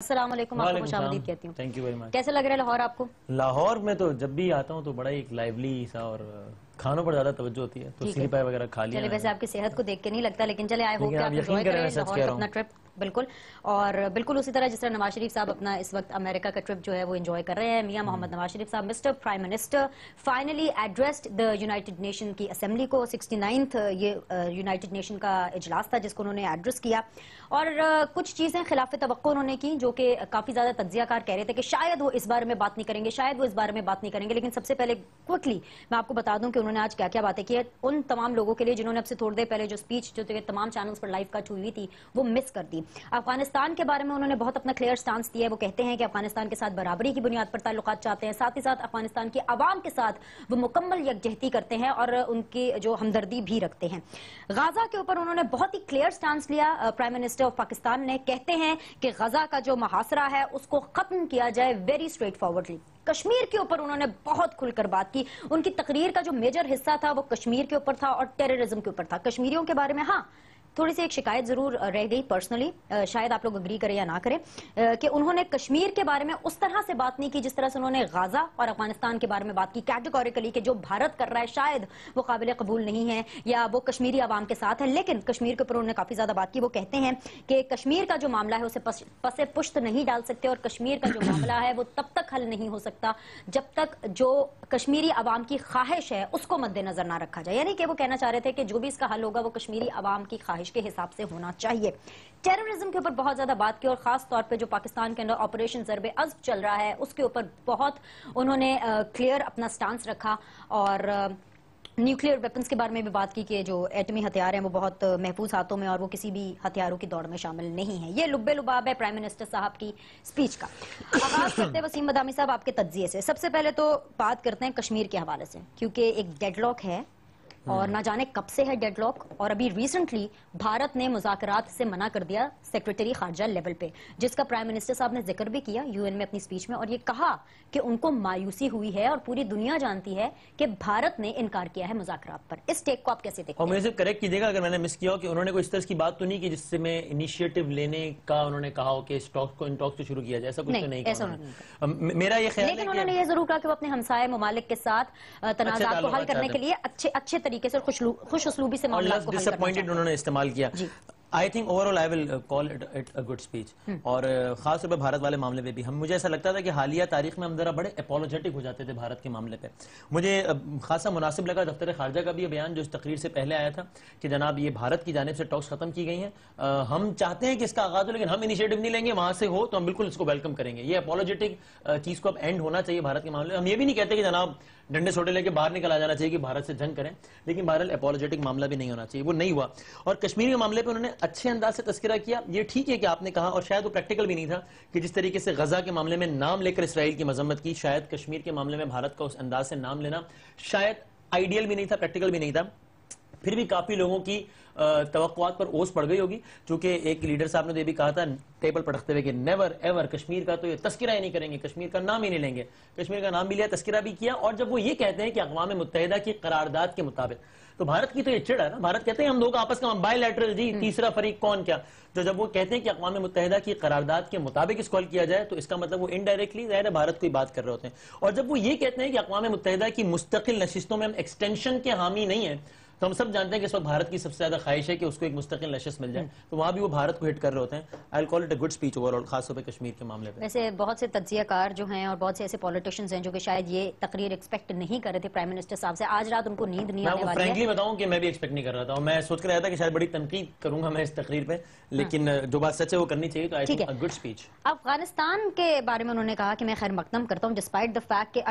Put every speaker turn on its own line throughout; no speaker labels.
السلام علیکم، آپ کو خوش آمدید کہتی ہوں.
Thank you very much.
کیسے لگ رہا ہے لاہور آپ کو؟
لاہور میں تو جب بھی آتا ہوں تو بڑا ایک لائیولی سا اور کھانوں پر زیادہ توجہ ہوتی ہے، تو سیری پائے وغیرہ کھا لیا.
چلے ویسے آپ کی صحت کو دیکھ کے نہیں لگتا، لیکن چلے آئے ہوپ کہ آپ انجوائے کریں لاہور کا اپنا ٹرپ. بالکل، اور بالکل اسی طرح جس طرح نواز شریف صاحب اپنا اس وقت امریکہ کا ٹرپ جو ہے وہ انجوائے کر رہے ہیں. میاں محمد نواز شریف صاحب mister prime minister finally addressed the United Nation کی اسمبلی کو. 69th یہ یونائٹڈ نیشن کا اجلاس تھا جس کو انہوں نے ایڈریس کیا، اور کچھ چیزیں خلاف توقع انہوں نے کی جو کہ کافی زیادہ تجزیہ کار کہہ رہے تھے کہ شاید وہ اس بارے میں بات نہیں کریں گے، شاید وہ اس بارے میں بات نہیں کریں گے. لیکن سب سے پہلے کوئکلی میں آپ کو بتا دوں کہ انہوں نے آج کیا کیا باتیں کی ہے ان تمام لوگوں کے لیے جنہوں نے اب سے تھوڑی دیر پہلے جو اسپیچ جو تمام چینلز پر لائیو کٹ ہوئی تھی وہ مس کر دی. افغانستان کے بارے میں انہوں نے بہت اپنا کلیئر سٹانس دیا ہے. وہ کہتے ہیں کہ افغانستان کے ساتھ برابری کی بنیاد پر تعلقات چاہتے ہیں، ساتھ ہی ساتھ افغانستان کی عوام کے ساتھ وہ مکمل یکجہتی کرتے ہیں اور ان کی جو ہمدردی بھی رکھتے ہیں. غزہ کے اوپر انہوں نے بہت ہی کلیئر سٹانس لیا. پرائم منسٹر آف پاکستان نے کہتے ہیں کہ غزہ کا جو محاصرہ ہے اس کو ختم کیا جائے ویری اسٹریٹ فارورڈلی. کشمیر کے اوپر انہوں نے بہت کھل کر بات کی. ان کی تقریر کا جو میجر حصہ تھا وہ کشمیر کے اوپر تھا اور ٹیررزم کے اوپر تھا. کشمیریوں کے بارے میں ہاں تھوڑی سی ایک شکایت ضرور رہ گئی پرسنلی، شاید آپ لوگ اگری کریں یا نہ کریں، کہ انہوں نے کشمیر کے بارے میں اس طرح سے بات نہیں کی جس طرح سے انہوں نے غزہ اور افغانستان کے بارے میں بات کی کیٹیگوریکلی کہ جو بھارت کر رہا ہے شاید وہ قابل قبول نہیں ہے یا وہ کشمیری عوام کے ساتھ ہے. لیکن کشمیر کے اوپر انہوں نے کافی زیادہ بات کی. وہ کہتے ہیں کہ کشمیر کا جو معاملہ ہے اسے پس پشت نہیں ڈال سکتے، اور کشمیر کا جو معاملہ ہے وہ تب تک حل نہیں ہو سکتا جب تک جو کشمیری عوام کی خواہش ہے اس کو مد نظر نہ رکھا جائے. یعنی کہ وہ کہنا چاہ رہے تھے کہ جو بھی اس کا حل ہوگا وہ کشمیری عوام کی خواہش کے حساب سے ہونا چاہیے. ٹیررزم کے اوپر بہت زیادہ بات کی، اور خاص طور پہ جو پاکستان کے اندر آپریشن ضرب عضب چل رہا ہے اس کے اوپر بہت انہوں نے کلیئر اپنا سٹانس رکھا، اور نیوکلیئر ویپنز کے بارے میں بھی بات کی کہ جو ایٹمی ہتھیار ہیں وہ بہت محفوظ ہاتھوں میں اور وہ کسی بھی ہتھیاروں کی دوڑ میں شامل نہیں ہیں. یہ لبے لباب ہے پرائم منسٹر صاحب کی سپیچ کا. آغاز کرتے وسیم مدامی صاحب آپ کے تجزیے سے. سب سے پہلے تو بات کرتے ہیں کشمیر کے حوالے سے، کیونکہ ایک ڈیڈ لاک ہے اور نہ جانے کب سے ہے ڈیڈ لاک، اور ابھی ریسنٹلی بھارت نے مذاکرات سے منع کر دیا سیکرٹری خارجہ لیول پہ، جس کا پرائم منسٹر صاحب نے ذکر بھی کیا یو این میں اپنی سپیچ میں، اور یہ کہا کہ ان کو مایوسی ہوئی ہے اور پوری دنیا جانتی ہے کہ بھارت نے انکار کیا ہے مذاکرات پر. اس ٹیک کو آپ کیسے دیکھتے ہیں؟
اور مجھے کریکٹ کیجیے گا اگر میں نے مس کیا ہو کہ انہوں نے کوئی اس طرح کی بات تو نہیں کی جس سے میں انیشیٹو لینے کا انہوں نے کہا ہو کہ ان ٹاکس کو شروع کیا جائے، ایسا کچھ تو نہیں کہا. میرا یہ خیال ہے
لیکن انہوں نے یہ ضرور کہا کہ وہ اپنے ہمسائے ممالک کے ساتھ تنازعات کو حل کرنے کے لیے اچھے طریقے سے خوش اسلوبی سے معاملات کو حل کرنا چاہتے ہیں.
انہوں نے استعمال کیا. I think overall I will call it a good speech. اور خاص طور پہ بھارت والے معاملے پہ بھی مجھے ایسا لگتا تھا کہ حالیہ تاریخ میں ہم ذرا بڑے اپولوجیٹک ہو جاتے تھے بھارت کے معاملے پہ. مجھے خاصا مناسب لگا دفتر خارجہ کا بھی یہ بیان جو اس تقریر سے پہلے آیا تھا کہ جناب یہ بھارت کی جانب سے ٹاکس ختم کی گئی ہیں، ہم چاہتے ہیں کہ اس کا آغاز ہو لیکن ہم انیشیٹو نہیں لیں گے، وہاں سے ہو تو ہم بالکل اس کو ویلکم کریں گے. یہ اپولوجیٹک چیز کو اب اینڈ ہونا چاہیے بھارت کے معاملے میں. ہم یہ بھی نہیں کہتے کہ جناب ڈنڈے سوٹے لے کے باہر نکل آ جانا چاہیے کہ بھارت سے جنگ کریں، لیکن بہرحال اپولوجیٹک معاملہ بھی نہیں ہونا چاہیے. وہ نہیں ہوا. اور کشمیر کے معاملے پہ انہوں نے اچھے انداز سے تذکرہ کیا. یہ ٹھیک ہے کہ آپ نے کہا، اور شاید وہ پریکٹیکل بھی نہیں تھا کہ جس طریقے سے غزہ کے معاملے میں نام لے کر اسرائیل کی مذمت کی، شاید کشمیر کے معاملے میں بھارت کا اس انداز سے نام لینا شاید آئیڈیل بھی نہیں تھا، پریکٹیکل بھی نہیں تھا. پھر بھی کافی لوگوں کی توقعات پر اوس پڑ گئی ہوگی، چونکہ ایک لیڈر صاحب نے یہ بھی کہا تھا ٹیبل پر رکھتے ہوئے کہ نیور ایور کشمیر کا تو یہ تذکرہ ہی نہیں کریں گے، کشمیر کا نام ہی نہیں لیں گے. کشمیر کا نام بھی لیا، تذکرہ بھی کیا. اور جب وہ یہ کہتے ہیں کہ اقوام متحدہ کی قرارداد کے مطابق، تو بھارت کی تو یہ چڑ ہے نا. بھارت کہتے ہیں ہم دو کا آپس کا بائی لیٹرل، جی تیسرا فریق کون کیا. تو جب وہ کہتے ہیں کہ اقوام متحدہ کی قرارداد کے مطابق اس کو حل کیا جائے تو اس کا مطلب وہ انڈائریکٹلی ظاہر ہے بھارت کو ہی بات کر رہے ہوتے ہیں. اور جب وہ یہ کہتے ہیں کہ اقوام متحدہ کی مستقل نشستوں میں ہم ایکسٹینشن کے حامی نہیں ہیں، تو ہم سب جانتے ہیں کہ اس وقت بھارت کی سب سے زیادہ خواہش ہے کہ اس کو ایک مستقل نشست مل جائے، تو وہاں بھی وہ بھارت کو ہٹ کر رہے ہوتے ہیں. I'll call it a good speech overall، خاص طور پہ کشمیر کے معاملے پہ.
ویسے بہت سے تجزیہ کار جو ہیں اور بہت سے ایسے پولیٹیشینز ہیں جو کہ شاید یہ تقریر ایکسپیکٹ نہیں کر رہے تھے پرائم منسٹر صاحب سے. آج رات ان کو نیند نہیں آنے والی ہے.
میں فرینکلی بتاؤں کہ میں بھی ایکسپیکٹ نہیں کر رہا تھا، میں سوچ کر رہا تھا کہ شاید بڑی تنقید کروں گا میں اس تقریر پہ، لیکن جو بات سچ ہے وہ کرنی چاہیے. تو I think a good speech.
Afghanistan کے بارے میں انہوں نے کہا کہ میں خیر مقدم کرتا ہوں ڈسپائٹ دا فیکٹ کہ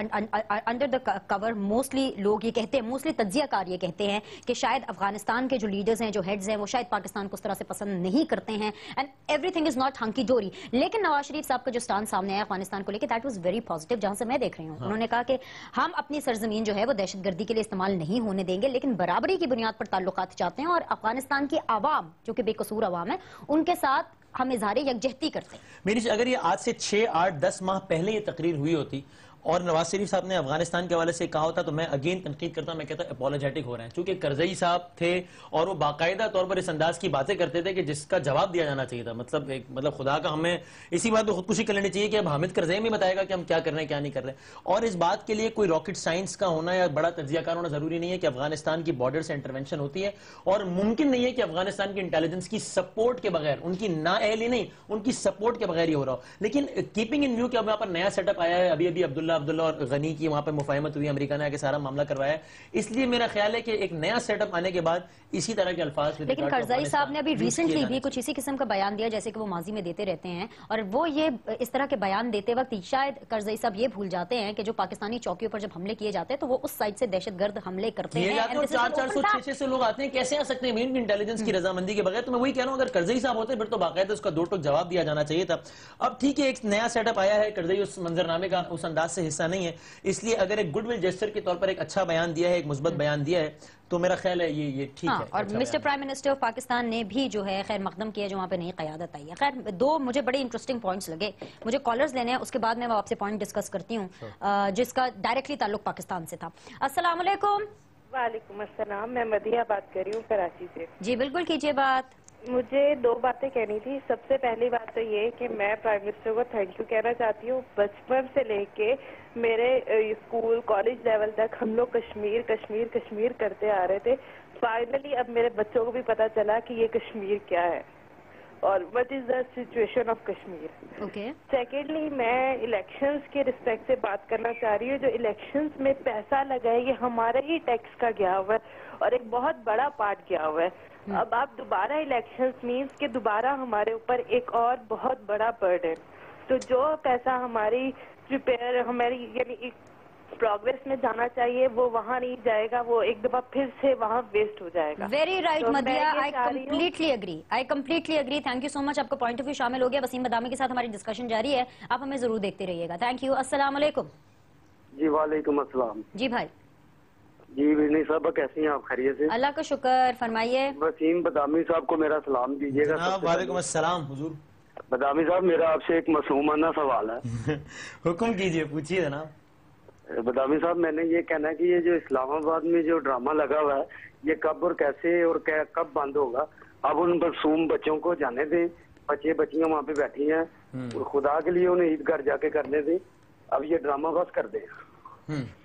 انڈر دا کور موسٹلی لوگ یہ کہتے ہیں، موسٹلی تجزیہ کار یہ کہتے ہیں کہ شاید افغانستان کے جو لیڈرز ہیں، جو ہیڈز ہیں، وہ شاید پاکستان کو اس طرح سے پسند نہیں کرتے ہیں and everything is not hunky dory. لیکن نواز شریف صاحب کا جو سٹانس سامنے آیا افغانستان کو لے کے، دیٹ واز ویری پازیٹیو جہاں سے میں دیکھ رہی ہوں. انہوں نے کہا کہ ہم اپنی سرزمین جو ہے وہ دہشت گردی کے لیے استعمال نہیں ہونے دیں گے، لیکن برابری کی بنیاد پر تعلقات چاہتے ہیں، اور افغانستان کی عوام جو کہ بے قصور عوام ہے ان کے ساتھ ہم اظہار یکجہتی کرتے ہیں.
میری اگر یہ آج سے 6 8 10 ماہ پہلے یہ تقریر ہوئی ہوتی اور نواز شریف صاحب نے افغانستان کے حوالے سے کہا ہوتا تو میں اگین تنقید کرتا ہوں, میں کہتا ہوں اپولوجیٹک ہو رہے ہیں, چونکہ کرزئی صاحب تھے اور وہ باقاعدہ طور پر اس انداز کی باتیں کرتے تھے کہ جس کا جواب دیا جانا چاہیے تھا. مطلب خدا کا ہمیں اسی بات پہ خودکشی کر لینی چاہیے کہ اب حامد کرزئی بھی بتائے گا کہ ہم کیا کر رہے ہیں کیا نہیں کر رہے ہیں. اور اس بات کے لیے کوئی راکٹ سائنس کا ہونا یا بڑا تجزیہ کار ہونا ضروری نہیں ہے کہ افغانستان کی بارڈر سے انٹرونشن ہوتی ہے, اور ممکن نہیں ہے کہ افغانستان کی انٹیلیجنس کی سپورٹ کے بغیر, ان کی نااہلی نہیں, ان کی سپورٹ کے بغیر ہی ہو رہا ہو. لیکن کیپنگ ان ویو کہ اب وہاں پر نیا سیٹ اپ آیا ہے, ابھی عبداللہ اور غنی کی وہاں پہ مفاہمت ہوئی, امریکہ نے آ کے سارا معاملہ کروایا ہے, اس لیے میرا خیال ہے کہ ایک نیا سیٹ اپ آنے کے بعد اسی طرح کے الفاظ.
لیکن کرزئی صاحب نے ابھی ریسنٹلی بھی کچھ اسی قسم کا بیان دیا جیسے کہ وہ ماضی میں دیتے رہتے ہیں, اور وہ یہ اس طرح کے بیان دیتے وقت شاید کرزئی صاحب یہ بھول جاتے ہیں کہ جو پاکستانی چوکیوں پر جب حملے کیے جاتے ہیں تو وہ اس سائڈ سے دہشت گرد حملے کرتے ہیں.
400-600 لوگ آتے ہیں, کیسے آ سکتے ہیں انٹیلیجنس کی رضامندی کے بغیر؟ تو میں وہی کہہ رہا ہوں اگر کرزئی صاحب ہوتے پھر تو باقاعدہ اس کا دو ٹوک جواب دیا جانا چاہیے تھا. اب ٹھیک ہے ایک نیا سیٹ اپ آیا ہے, کرزئی اس منظرنامے کا اس انداز سے حصہ نہیں ہے, اس لیے اگر ایک گڈ ول جیسچر کے طور پر ایک اچھا بیان دیا ہے, ایک مثبت بیان دیا ہے, تو میرا خیال ہے یہ ٹھیک ہے.
اور mister prime minister of Pakistan نے بھی جو ہے خیر مقدم کیا جو وہاں پہ نئی قیادت آئی ہے. خیر دو مجھے بڑے انٹرسٹنگ پوائنٹس لگے, مجھے کالرز لینے ہیں, اس کے بعد میں آپ سے پوائنٹ ڈسکس کرتی ہوں جس کا ڈائریکٹلی تعلق پاکستان سے تھا. السلام علیکم.
وعلیکم السلام, میں مدیحہ بات کر رہی ہوں کراچی سے.
جی بالکل کیجیے بات.
مجھے دو باتیں کہنی تھی. سب سے پہلی بات تو یہ کہ میں پرائم منسٹر کو تھینک یو کہنا چاہتی ہوں. بچپن سے لے کے میرے اسکول کالج لیول تک ہم لوگ کشمیر کشمیر کشمیر کرتے آ رہے تھے. فائنلی اب میرے بچوں کو بھی پتا چلا کہ یہ کشمیر کیا ہے اور what is the situation of Kashmir. Secondly میں الیکشنز کے رسپیکٹ سے بات کرنا چاہ رہی ہوں. جو الیکشنز میں پیسہ لگا ہے یہ ہمارے ہی ٹیکس کا گیا ہوا ہے اور ایک بہت بڑا پارٹ گیا ہوا ہے. اب آپ دوبارہ الیکشنز مینس کہ دوبارہ ہمارے اوپر ایک اور بہت بڑا برڈن. تو جو پیسہ ہماری یعنی پروگریس میں جانا چاہیے وہ وہاں نہیں جائے گا, وہ ایک دفعہ پھر سے وہاں ویسٹ ہو جائے گا.
Very right Madiha, I completely agree. Thank you so much, آپ کا پوائنٹ آف ویو شامل ہو گیا. وسیم بادامی کے ساتھ ہماری ڈسکشن جاری ہے, آپ ہمیں ضرور دیکھتے رہیے گا. Thank you. السلام علیکم.
جی وعلیکم السلام.
جی بھائی.
جی وینی صاحب کیسی ہیں آپ؟ خیریت سے؟
اللہ کا شکر, فرمائیے.
وسیم بادامی صاحب کو میرا سلام دیجیے گا.
وعلیکم السلام حضور.
بادامی صاحب میرا آپ سے ایک معصومانہ سوال ہے.
حکم کیجیے, پوچھیے جناب.
بادامی صاحب میں نے یہ کہنا ہے کہ یہ جو اسلام آباد میں جو ڈرامہ لگا ہوا ہے یہ کب اور کیسے اور کب بند ہوگا؟ اب ان معصوم بچوں کو جانے دیں, بچے بچیاں وہاں پہ بیٹھی ہیں, خدا کے لیے انہیں عید گھر جا کے کرنے دیں, اب یہ ڈرامہ بس کر دیں.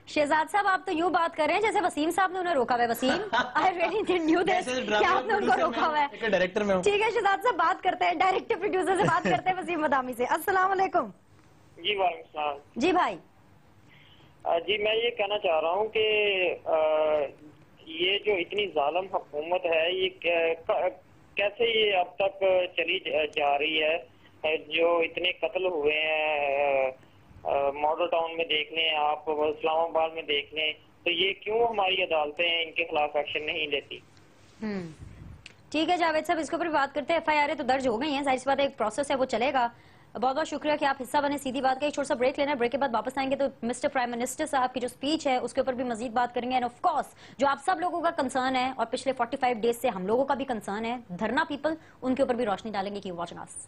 شہزاد صاحب آپ تو یوں بات کر رہے ہیں جیسے وسیم صاحب نے انہیں روکا ہوا ہے. Wasim I really didn't knew this کہ آپ نے ان کو روکا ہوا ہے. ٹھیک ہے شہزاد صاحب بات کرتے ہیں, ڈائریکٹر پروڈیوسر سے بات کرتے ہیں وسیم بادامی سے. السلام علیکم.
جی وعلیکم السلام.
جی بھائی.
جی میں یہ کہنا چاہ رہا ہوں کہ یہ جو اتنی ظالم حکومت ہے یہ کیسے یہ اب تک چلی جا رہی ہے. جو اتنے قتل ہوئے ہیں ماڈل ٹاؤن میں دیکھ لیں آپ, اسلام آباد میں دیکھ لیں, تو یہ کیوں ہماری عدالتیں ان کے خلاف ایکشن نہیں لیتی؟
ٹھیک ہے جاوید صاحب, اس کے اوپر بات کرتے ہیں. ایف آئی آر تو درج ہو گئی ہیں, ظاہر سی بات ہے ایک پروسیس ہے وہ چلے گا. بہت بہت شکریہ کہ آپ حصہ بنے. سیدھی بات کا ایک چھوٹا سا بریک لینا ہے, بریک کے بعد واپس آئیں گے تو مسٹر پرائم منسٹر صاحب کی جو سپیچ ہے اس کے اوپر بھی مزید بات کریں گے. اینڈ آف کورس جو آپ سب لوگوں کا کنسرن ہے اور پچھلے 45 ڈیز سے ہم لوگوں کا بھی کنسرن ہے, دھرنا پیپل, ان کے اوپر بھی روشنی ڈالیں گے. کی واچنگ اس.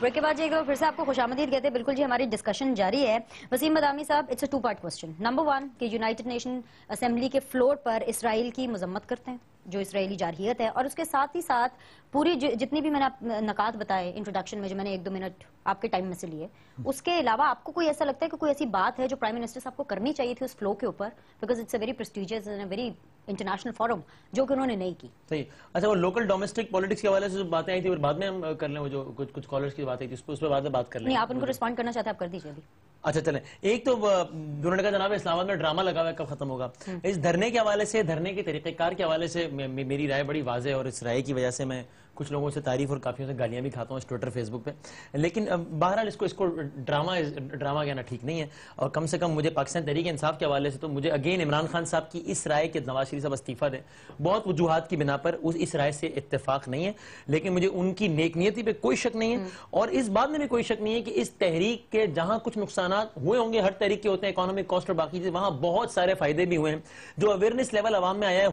بریک کے بعد جی پھر سے آپ کو خوش آمدید کہتے ہیں. بالکل جی ہماری ڈسکشن جاری ہے. وسیم بادامی صاحب, it's a 2-part question. Number 1 کہ یونائٹڈ نیشن اسمبلی کے فلور پر اسرائیل کی مذمت کرتے ہیں جو اسرائیلی جارحیت ہے, اور اس کے ساتھ ہی ساتھ پوری جتنی بھی میں نے نکات بتائے انٹروڈکشن میں جو میں نے 1-2 منٹ آپ کے ٹائم میں سے لیے, اس کے علاوہ آپ کو کوئی ایسا لگتا ہے کہ کوئی ایسی بات ہے جو پرائم منسٹر صاحب کو کرنی چاہیے تھی اس فلو کے اوپر, because it's a very prestigious and a very international forum, جو کہ انہوں نے نہیں کی؟
صحیح. اچھا وہ لوکل ڈومیسٹک پولیٹکس کے حوالے سے جو باتیں آئی تھی اور بعد میں ہم کر لیں, وہ جو کچھ کالرز کی بات آئی تھی اس پہ بعد میں بات کر لیں.
نہیں آپ ان کو رسپونڈ کرنا چاہتے ہیں, آپ کر دیجیے ابھی.
اچھا چلیں. ایک تو انہوں نے کہا جناب اسلام آباد میں ڈرامہ لگا ہوا ہے, کب ختم ہوگا؟ اس دھرنے کے حوالے سے, دھرنے کے طریقہ کار کے حوالے سے میری رائے بڑی واضح ہے, اور اس رائے کی وجہ سے میں کچھ لوگوں سے تعریف اور کافیوں سے گالیاں بھی کھاتا ہوں اس ٹویٹر فیس بک پہ. لیکن بہرحال اس کو ڈرامہ کہنا ٹھیک نہیں ہے, اور کم سے کم مجھے پاکستان تحریک انصاف کے حوالے سے تو مجھے اگین عمران خان صاحب کی اس رائے کہ نواز شریف صاحب استعفیٰ دیں, بہت وجوہات کی بنا پر اس رائے سے اتفاق نہیں ہے, لیکن مجھے ان کی نیک نیتی پہ کوئی شک نہیں ہے, اور اس بات میں بھی کوئی شک نہیں ہے کہ اس تحریک کے جہاں کچھ نقصانات ہوئے ہوں گے, ہر تحریک کے ہوتے ہیں, اکانومک کاسٹ اور باقی چیزیں, وہاں بہت سارے فائدے بھی ہوئے ہیں. جو اویئرنیس لیول عوام میں آیا ہے